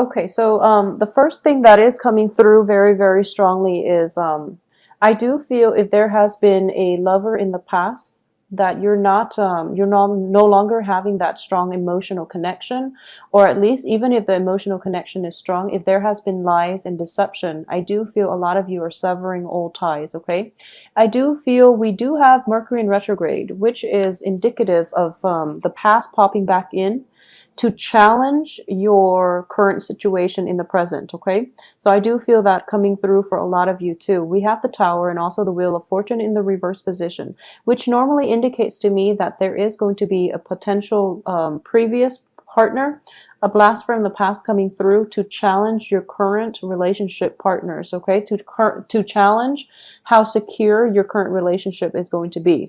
Okay, so the first thing that is coming through very, very strongly is I do feel if there has been a lover in the past that you're no longer having that strong emotional connection, or at least even if the emotional connection is strong, if there has been lies and deception, I do feel a lot of you are severing old ties, okay? I do feel we do have Mercury in retrograde, which is indicative of the past popping back in to challenge your current situation in the present, okay? So I do feel that coming through for a lot of you too. We have the Tower and also the Wheel of Fortune in the reverse position, which normally indicates to me that there is going to be a potential previous partner, a blast from the past coming through to challenge your current relationship partners, okay? To challenge how secure your current relationship is going to be.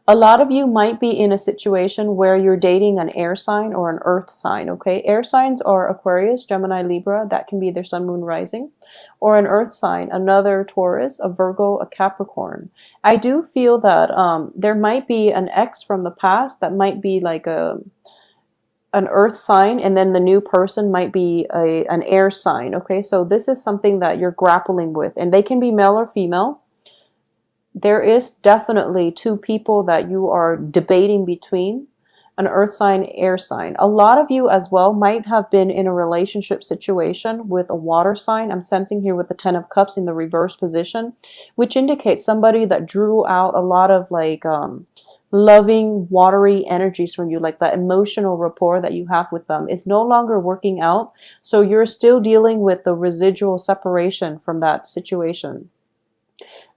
A lot of you might be in a situation where you're dating an air sign or an earth sign, okay? Air signs are Aquarius, Gemini, Libra. That can be their sun, moon, rising. Or an earth sign, another Taurus, a Virgo, a Capricorn. I do feel that there might be an ex from the past that might be like an earth sign, and then the new person might be an air sign, okay? So this is something that you're grappling with, and they can be male or female. There is definitely two people that you are debating between, an earth sign, air sign. A lot of you as well might have been in a relationship situation with a water sign. I'm sensing here with the 10 of cups in the reverse position, which indicates somebody that drew out a lot of like loving, watery energies from you, like that emotional rapport that you have with them is no longer working out. So you're still dealing with the residual separation from that situation.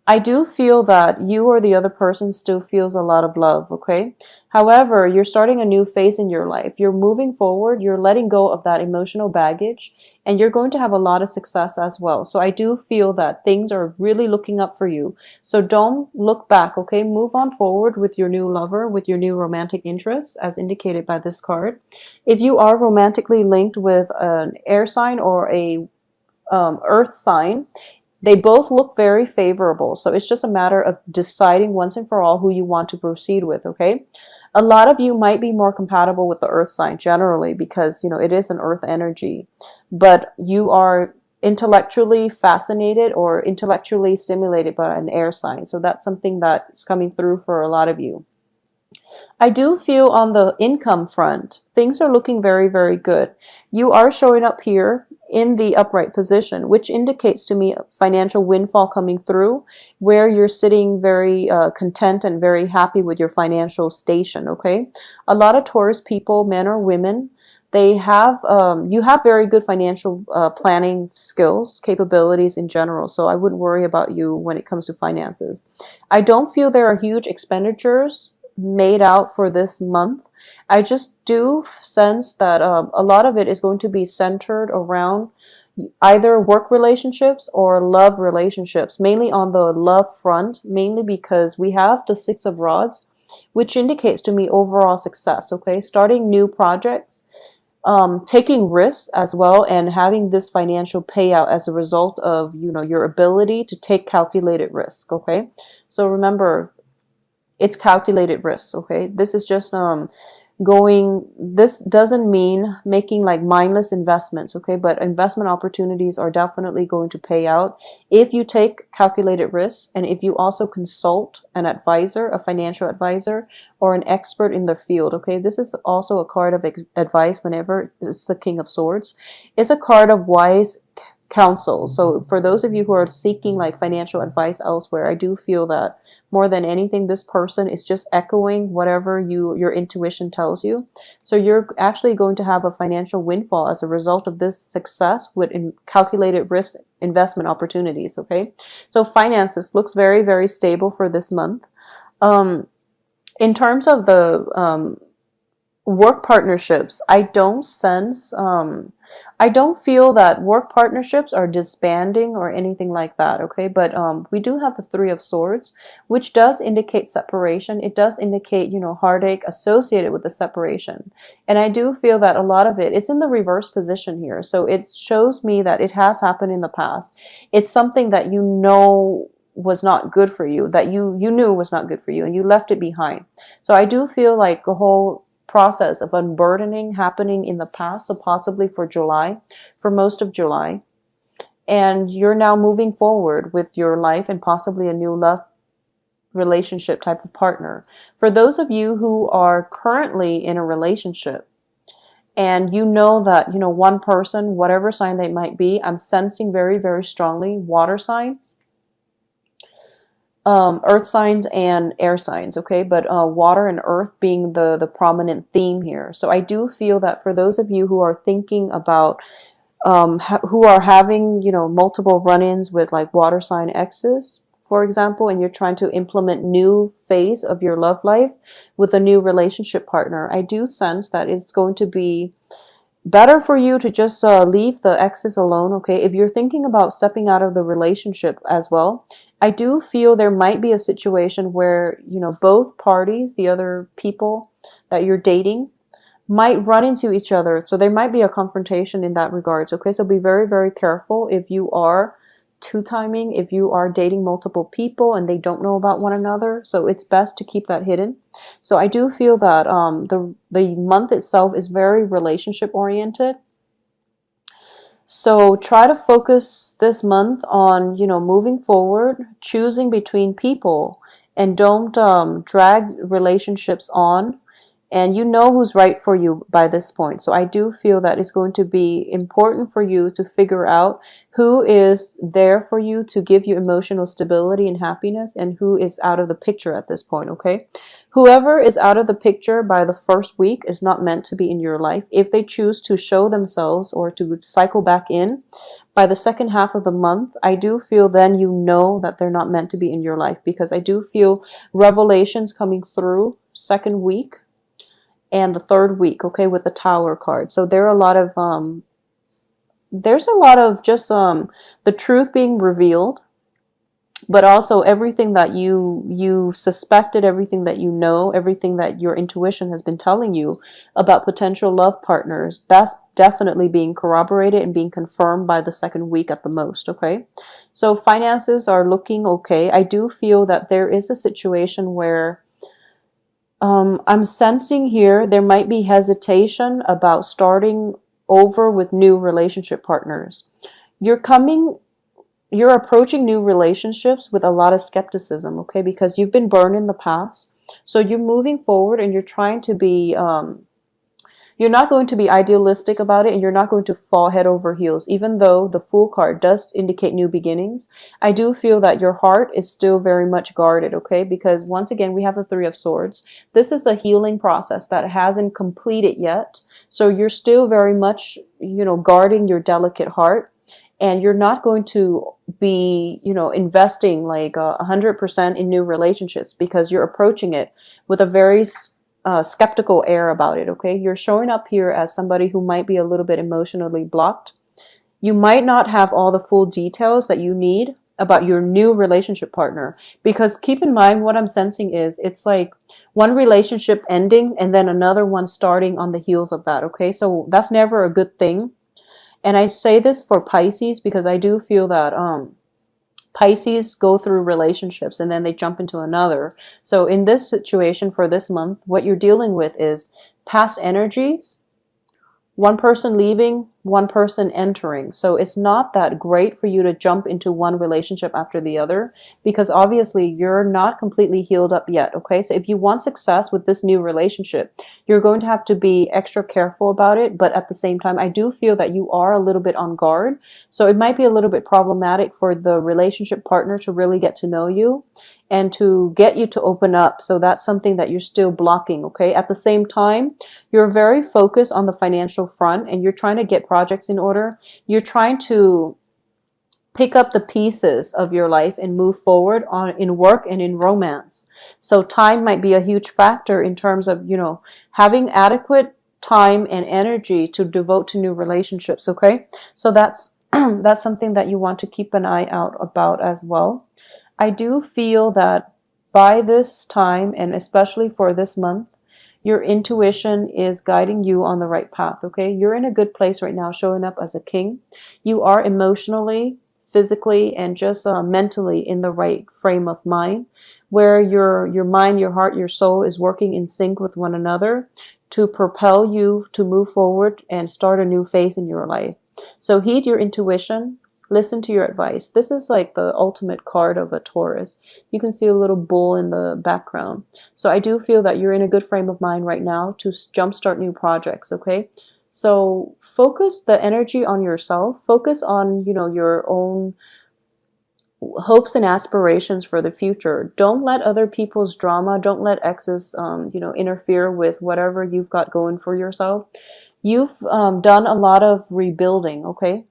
I do feel that you or the other person still feels a lot of love, okay? However, you're starting a new phase in your life. You're moving forward, you're letting go of that emotional baggage, and you're going to have a lot of success as well. So I do feel that things are really looking up for you. So don't look back, okay? Move on forward with your new lover, with your new romantic interests, as indicated by this card. If you are romantically linked with an air sign or a earth sign, they both look very favorable. So it's just a matter of deciding once and for all who you want to proceed with, okay? A lot of you might be more compatible with the earth sign generally because, you know, it is an earth energy. But you are intellectually fascinated or intellectually stimulated by an air sign. So that's something that's coming through for a lot of you. I do feel on the income front, things are looking very, very good. You are showing up here in the upright position, which indicates to me a financial windfall coming through where you're sitting very content and very happy with your financial station, okay? A lot of Taurus people, men or women, they have you have very good financial planning skills, capabilities in general, so I wouldn't worry about you when it comes to finances. I don't feel there are huge expenditures made out for this month. I just do sense that a lot of it is going to be centered around either work relationships or love relationships, mainly on the love front, mainly because we have the Six of Rods, which indicates to me overall success, okay? Starting new projects, taking risks as well, and having this financial payout as a result of, you know, your ability to take calculated risk, okay? So remember, it's calculated risks, okay? This is just this doesn't mean making like mindless investments, okay? But investment opportunities are definitely going to pay out if you take calculated risks and if you also consult an advisor, a financial advisor, or an expert in the field, okay? This is also a card of advice whenever it's the King of Swords. It's a card of wise counsel. So for those of you who are seeking like financial advice elsewhere, I do feel that more than anything, this person is just echoing whatever your intuition tells you. So you're actually going to have a financial windfall as a result of this success with calculated risk investment opportunities, okay? So finances looks very, very stable for this month. In terms of the work partnerships, I don't feel that work partnerships are disbanding or anything like that, okay? But we do have the Three of Swords, which does indicate separation. It does indicate, you know, heartache associated with the separation. And I do feel that a lot of it is in the reverse position here. So it shows me that it has happened in the past. It's something that you know was not good for you, that you knew was not good for you, and you left it behind. So I do feel like the whole process of unburdening happening in the past, so possibly for July, for most of July. And you're now moving forward with your life and possibly a new love relationship type of partner. For those of you who are currently in a relationship, and you know that, one person, whatever sign they might be, I'm sensing very, very strongly water signs, earth signs and air signs, okay? But water and earth being the prominent theme here. So I do feel that for those of you who are thinking about, who are having, multiple run-ins with like water sign exes, for example, and you're trying to implement new phase of your love life with a new relationship partner, I do sense that it's going to be better for you to just leave the exes alone, okay? If you're thinking about stepping out of the relationship as well, I do feel there might be a situation where, both parties, the other people that you're dating, might run into each other. So there might be a confrontation in that regards, okay? So be very, very careful if you are two-timing, if you are dating multiple people and they don't know about one another. So it's best to keep that hidden. So I do feel that the month itself is very relationship oriented. So try to focus this month on, moving forward, choosing between people, and don't drag relationships on. And you know who's right for you by this point. So I do feel that it's going to be important for you to figure out who is there for you to give you emotional stability and happiness, and who is out of the picture at this point, okay? Whoever is out of the picture by the first week is not meant to be in your life. If they choose to show themselves or to cycle back in by the second half of the month, I do feel then you know that they're not meant to be in your life, because I do feel revelations coming through second week and the third week, okay, with the Tower card. So there are a lot of there's a lot of just the truth being revealed, but also everything that you suspected, everything that you know, everything that your intuition has been telling you about potential love partners, that's definitely being corroborated and being confirmed by the second week at the most, okay? So finances are looking okay. I do feel that there is a situation where I'm sensing here there might be hesitation about starting over with new relationship partners. You're approaching new relationships with a lot of skepticism, okay? Because you've been burned in the past. So you're moving forward and you're trying to be, you're not going to be idealistic about it, and you're not going to fall head over heels. Even though the Fool card does indicate new beginnings, I do feel that your heart is still very much guarded, okay? Because once again, we have the Three of Swords. This is a healing process that hasn't completed yet. So you're still very much, guarding your delicate heart. And you're not going to be, investing like 100% in new relationships, because you're approaching it with a very skeptical air about it, okay? You're showing up here as somebody who might be a little bit emotionally blocked. You might not have all the full details that you need about your new relationship partner, because keep in mind, what I'm sensing is it's like one relationship ending and then another one starting on the heels of that, okay? So that's never a good thing. And I say this for Pisces because I do feel that Pisces go through relationships and then they jump into another. So in this situation for this month, what you're dealing with is past energies, one person leaving, one person entering. So it's not that great for you to jump into one relationship after the other, because obviously you're not completely healed up yet, okay? So if you want success with this new relationship, you're going to have to be extra careful about it. But at the same time, I do feel that you are a little bit on guard. So it might be a little bit problematic for the relationship partner to really get to know you and to get you to open up. So that's something that you're still blocking, okay? At the same time, you're very focused on the financial front and you're trying to get projects in order. You're trying to pick up the pieces of your life and move forward in work and in romance. So time might be a huge factor in terms of, having adequate time and energy to devote to new relationships, okay? So that's that's something that you want to keep an eye out about as well. I do feel that by this time, and especially for this month, your intuition is guiding you on the right path, okay? You're in a good place right now, showing up as a king. You are emotionally, physically, and just mentally in the right frame of mind, where your mind, your heart, your soul is working in sync with one another. to propel you to move forward and start a new phase in your life. So heed your intuition, listen to your advice. This is like the ultimate card of a Taurus. You can see a little bull in the background. So I do feel that you're in a good frame of mind right now to jumpstart new projects, okay? So focus the energy on yourself. Focus on, your own hopes and aspirations for the future. Don't let other people's drama, don't let exes, interfere with whatever you've got going for yourself. You've done a lot of rebuilding, okay?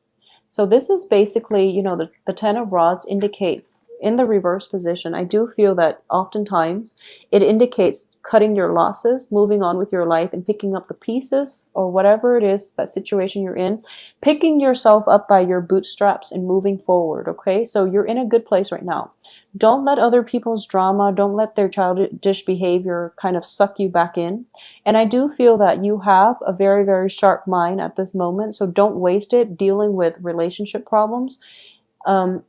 So this is basically, the Ten of Rods indicates in the reverse position. I do feel that oftentimes it indicates cutting your losses, moving on with your life, and picking up the pieces or whatever it is, that situation you're in, picking yourself up by your bootstraps and moving forward, okay? So you're in a good place right now. Don't let other people's drama, don't let their childish behavior kind of suck you back in. And I do feel that you have a very, very sharp mind at this moment, so don't waste it dealing with relationship problems.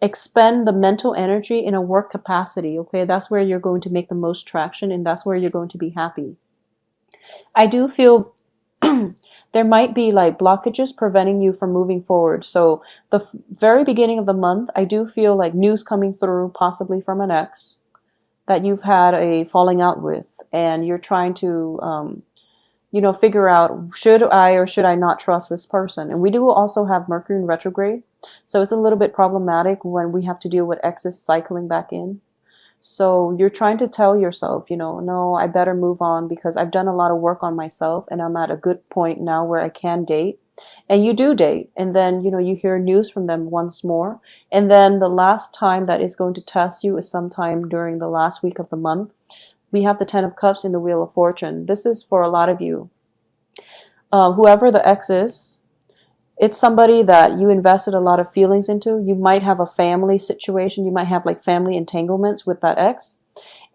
Expend the mental energy in a work capacity, okay? That's where you're going to make the most traction, and that's where you're going to be happy. I do feel there might be like blockages preventing you from moving forward. So the very beginning of the month, I do feel like news coming through, possibly from an ex that you've had a falling out with, and you're trying to figure out, should I or should I not trust this person? And we do also have Mercury in retrograde. So it's a little bit problematic when we have to deal with exes cycling back in. So you're trying to tell yourself, no, I better move on because I've done a lot of work on myself and I'm at a good point now where I can date. And you do date. And then, you hear news from them once more. And then the last time that is going to test you is sometime during the last week of the month. We have the Ten of Cups in the Wheel of Fortune. This is for a lot of you. Whoever the ex is, it's somebody that you invested a lot of feelings into. You might have a family situation. You might have like family entanglements with that ex.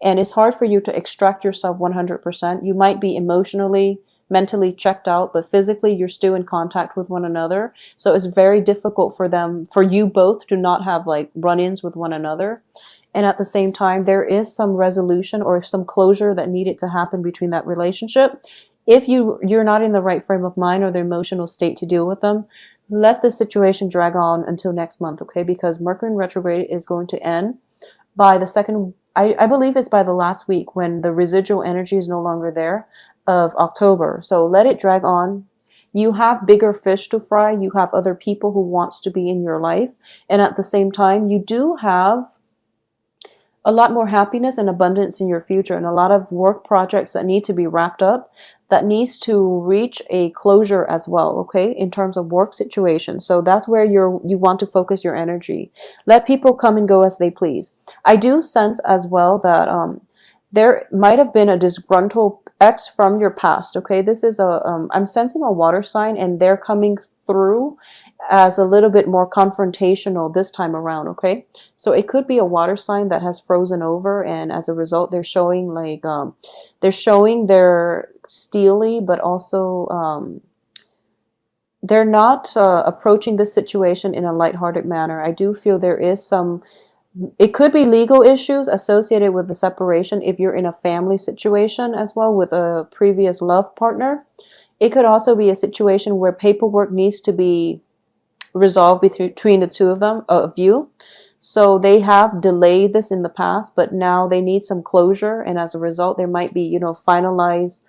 And it's hard for you to extract yourself 100%. You might be emotionally, mentally checked out, but physically you're still in contact with one another. So it's very difficult for you both to not have like run-ins with one another. And at the same time, there is some resolution or some closure that needed to happen between that relationship. If you're not in the right frame of mind or the emotional state to deal with them, let the situation drag on until next month, okay? Because Mercury in retrograde is going to end by the second, I believe it's by the last week when the residual energy is no longer there of October. So let it drag on. You have bigger fish to fry. You have other people who wants to be in your life. And at the same time, you do have a lot more happiness and abundance in your future, and a lot of work projects that need to be wrapped up, that needs to reach a closure as well, okay, in terms of work situations. So that's where you want to focus your energy. Let people come and go as they please. I do sense as well that there might have been a disgruntled ex from your past, okay? This is I'm sensing a water sign, and they're coming through as a little bit more confrontational this time around, okay? So it could be a water sign that has frozen over, and as a result, they're showing like, they're showing their steely, but also they're not approaching this situation in a lighthearted manner. I do feel there is some, it could be legal issues associated with the separation if you're in a family situation as well with a previous love partner. It could also be a situation where paperwork needs to be resolved between the two of you. So they have delayed this in the past, but now they need some closure, and as a result, there might be, finalized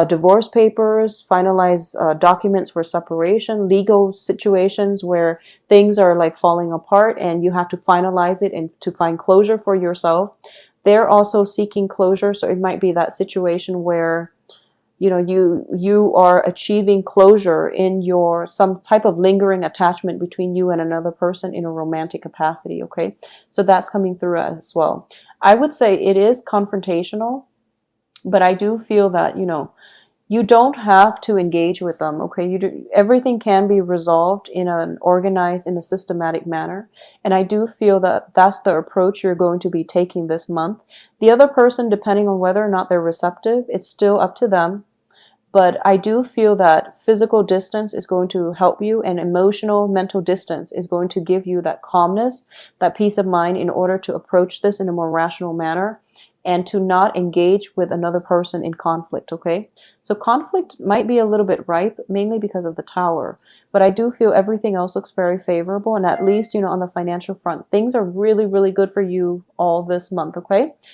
divorce papers, finalized documents for separation, legal situations where things are like falling apart, and you have to finalize it and to find closure for yourself. They're also seeking closure, so it might be that situation where you are achieving closure in your some type of lingering attachment between you and another person in a romantic capacity, okay? So that's coming through as well. I would say it is confrontational, but I do feel that, you don't have to engage with them, okay? Everything can be resolved in an organized, in a systematic manner. And I do feel that that's the approach you're going to be taking this month. The other person, depending on whether or not they're receptive, it's still up to them. But I do feel that physical distance is going to help you, and emotional, mental distance is going to give you that calmness, that peace of mind in order to approach this in a more rational manner. and to not engage with another person in conflict, okay? So conflict might be a little bit ripe, mainly because of the Tower, but I do feel everything else looks very favorable, and at least, on the financial front, things are really, really good for you all this month, okay?